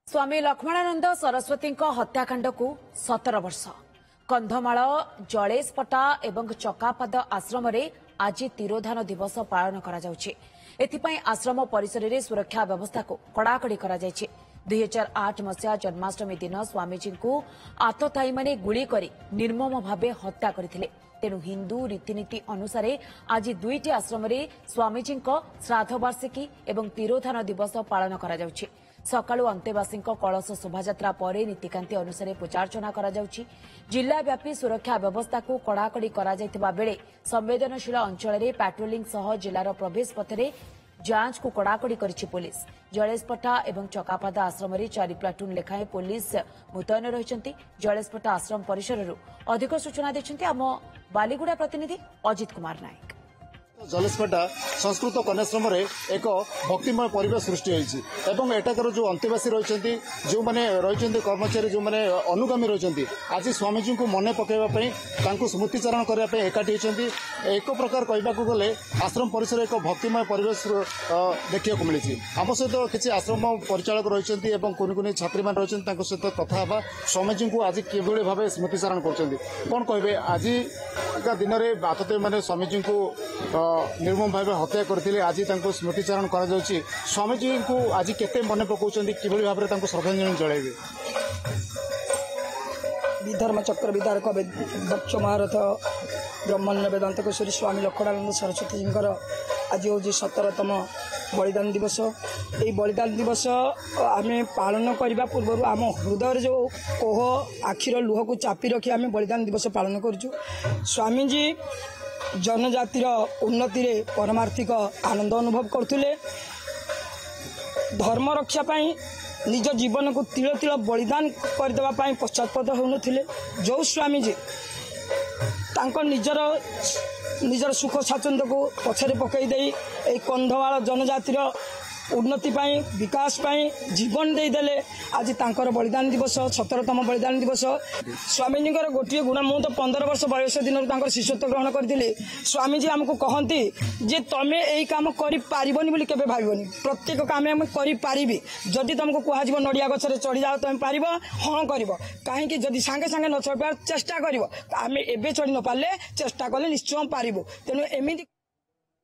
स्वामी लक्ष्मणानंद सरस्वती हत्याकांड को 17 वर्ष कंधमाल जलेशपटा एवं चकापाद आश्रम आज तिरोधान दिवस पालन आश्रम परिसर में सुरक्षा व्यवस्था को कड़ाकड़ी 2008 मसीहा जन्माष्टमी दिन स्वामीजी को आततायी माने गुली करी निर्मम भावे हत्या करथिले। तेणु हिंदू रीतिनीति अनुसार आज दुईटी आश्रम स्वामीजी श्राद्ध वार्षिकी एवं तिरोधान दिवस पालन करा जाउछि। सकाळु अंतेवासी कलश शोभायात्रा पर नीतिकांति अनुसार पूजार्चना करा जाउछि। जिल्लाव्यापी सुरक्षा व्यवस्था को कड़ाकड़ी करा जायतिबा बेले संवेदनशील अंचल में पेट्रोलिंग सह जिलार प्रवेश पथरे जांच को कड़ाकड़ी करिछि पुलिस। जलेशपटा एवं चकापाद आश्रम 4 प्लाटून लेखाएं पुलिस मुतयन रहिछन्ति। जलेशपटा आश्रम परिसरରୁ अधिक सूचना दैछन्ति आम बालीगुड़ा प्रतिनिधि अजित कुमार नायक। जलेशपटा संस्कृत कन्याश्रम एक भक्तिमय परिवेश सृष्टि होइछि एवं एटाकर जो अंतेवासी रहिछन्ति जो माने रहिछन्ति कर्मचारी जो माने अनुगामी रहिछन्ति आज स्वामीजी को मने पकेबा पई तांको स्मृतिचारण करबा पई एकाठी होइछन्ति। एक प्रकार कहबाकू गले आश्रम परिसर एक भक्तिमय परिवेश देखिया को मिलिछि। आम सहित किछि आश्रम परिचालक रहिछन्ति एवं कोन छात्री मान रहिछन्ति तांको सहित कथा हबा स्वामीजी को आज किभଳି भाबे स्मृतिचारण करछन्ति कोन कहबे। आज का दिन रे बातते माने स्वामीजी को निर्मम भाव हत्या करथिले आज तांको स्मृतिचारण करा जाउछि। स्वामीजी को आज केते मने पकाउछन्ति किभଳି भाबरे तांको श्रद्धांजलि जळाइबे। विधर्म चक्र विदारक वक्ष महारथ ब्रह्मण्य वेदांत श्री स्वामी लक्ष्मणानंद सरस्वती आज हूँ 17तम बलिदान दिवस। ये बलिदान दिवस आम पालन करने पूर्व आम हृदय जो कोह आखिर लुह को चापी रखी आम बलिदान दिवस पालन करूँ। स्वामीजी जनजातिर उन्नति रे परमार्थिक आनंद अनुभव करथुले। धर्म रक्षा पाई निज जीवन को तिल तिल बलिदान करदेवा पाई पश्चातपद होउनथिले। जो स्वामीजी तांको निजर सुख स्वाच्छंद को पछरे पकई देई ए कंधमाल जनजातिर उन्नति पाई विकास पाई जीवन देदेले। आज तांकर बलिदान दिवस 17तम बलिदान दिवस। स्वामीजी गोटे गुण मु तो 15 वर्ष बयस दिन शिष्यत्व ग्रहण करथिले। स्वामीजी आमको कहती जे तमे एई काम करि पारिबनी बोली केबे भाबिबनी। प्रत्येक काम हम करि पारिबी। जदि तुमको कुहाजिबो नडिया गछरे चढ़ी जाओ तमे पारिबो हां करिवो काहे जदि सांगे सांगे न चढ़ चेष्टा करिवो। आमे एबे चढ़ी न पारले चेष्टा कले निश्चय पारिबो। तेनु एमिति